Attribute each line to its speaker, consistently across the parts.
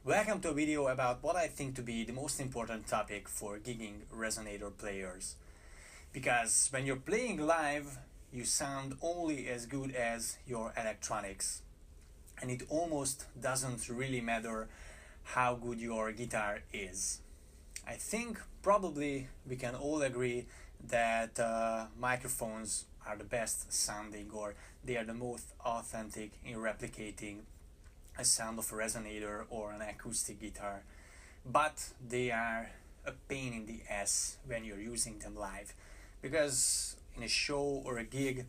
Speaker 1: Welcome to a video about what I think to be the most important topic for gigging resonator players. Because when you're playing live, you sound only as good as your electronics. And it almost doesn't really matter how good your guitar is. I think probably we can all agree that microphones are the best sounding, or they are the most authentic in replicating a sound of a resonator or an acoustic guitar, but they are a pain in the ass when you're using them live, because in a show or a gig,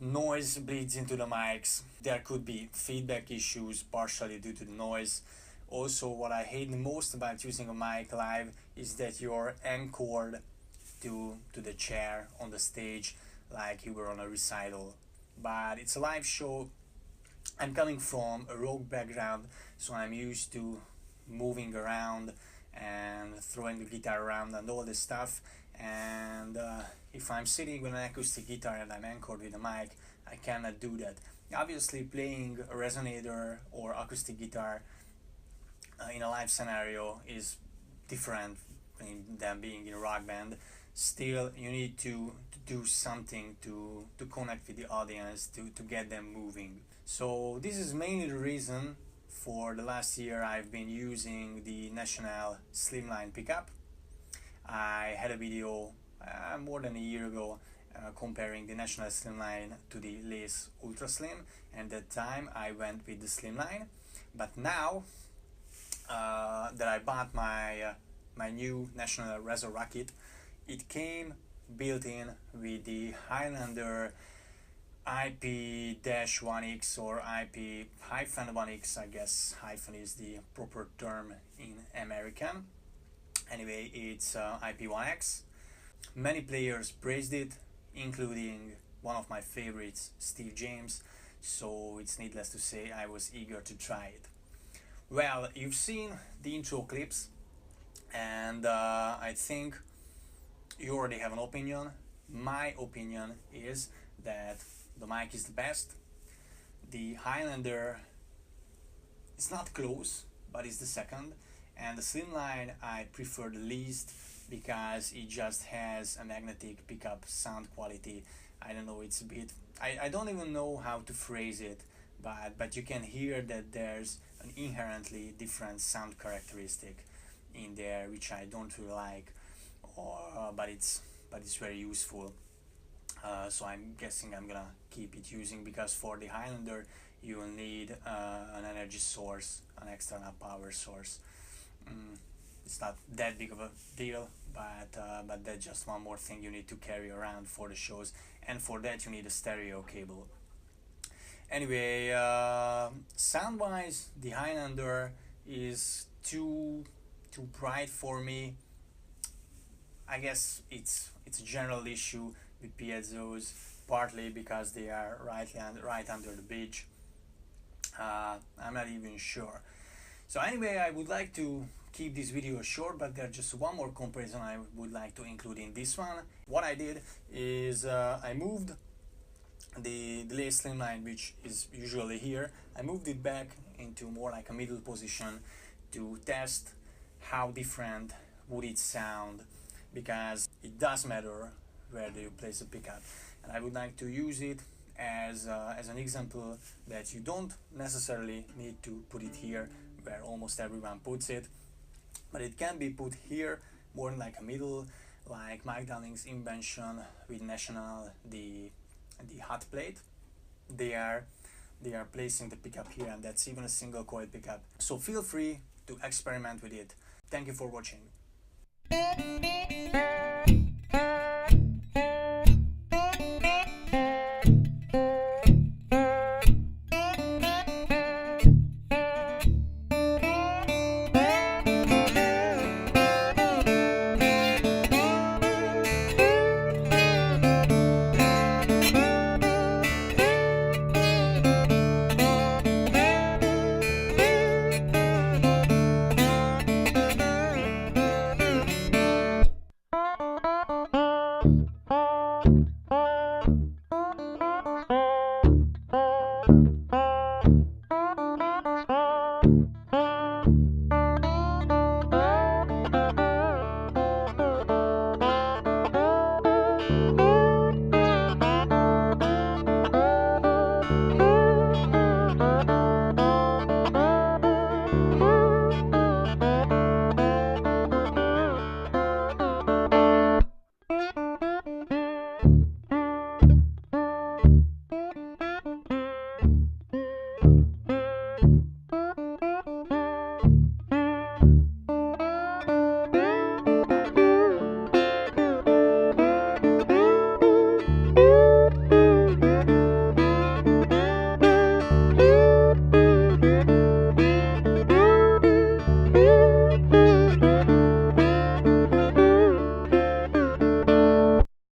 Speaker 1: noise bleeds into the mics. There could be feedback issues partially due to the noise. Also, what I hate the most about using a mic live is that you're anchored to the chair on the stage like you were on a recital. But it's a live show. I'm coming from a rock background, so I'm used to moving around and throwing the guitar around and all this stuff. And if I'm sitting with an acoustic guitar and I'm anchored with a mic, I cannot do that. Obviously, playing a resonator or acoustic guitar in a live scenario is different than being in a rock band. Still, you need to do something to connect with the audience, to get them moving. So this is mainly the reason for the last year I've been using the National Slimline pickup. I had a video more than a year ago comparing the National Slimline to the Lace Ultra Slim, and at that time I went with the Slimline. But now that I bought my new National Reso Rocket, it came built in with the Highlander ip-1x or ip-1x, I guess hyphen is the proper term in American. Anyway, it's ip-1x. Many players praised it, including one of my favorites, Steve James, so it's needless to say I was eager to try it. Well, you've seen the intro clips, and I think you already have an opinion. My opinion is that the mic is the best. The Highlander is not close, but it's the second. And the Slimline I prefer the least because it just has a magnetic pickup sound quality. I don't know, it's a bit... I don't even know how to phrase it, but you can hear that there's an inherently different sound characteristic in there, which I don't really like, but it's very useful. So I'm guessing I'm gonna keep it using, because for the Highlander you will need an energy source, an external power source. It's not that big of a deal, but that's just one more thing you need to carry around for the shows, and for that you need a stereo cable. Anyway, sound wise, the Highlander is too bright for me. I guess it's a general issue with piezos, partly because they are right under the bridge. I'm not even sure. So anyway, I would like to keep this video short, but there's just one more comparison I would like to include in this one. What I did is I moved the delay Slimline, which is usually here, I moved it back into more like a middle position to test how different would it sound, because it does matter where do you place the pickup, and I would like to use it as an example that you don't necessarily need to put it here where almost everyone puts it, but it can be put here more like a middle, like Mike Darling's invention with National, the hot plate. They are placing the pickup here, and that's even a single coil pickup. So feel free to experiment with it. Thank you for watching.
Speaker 2: You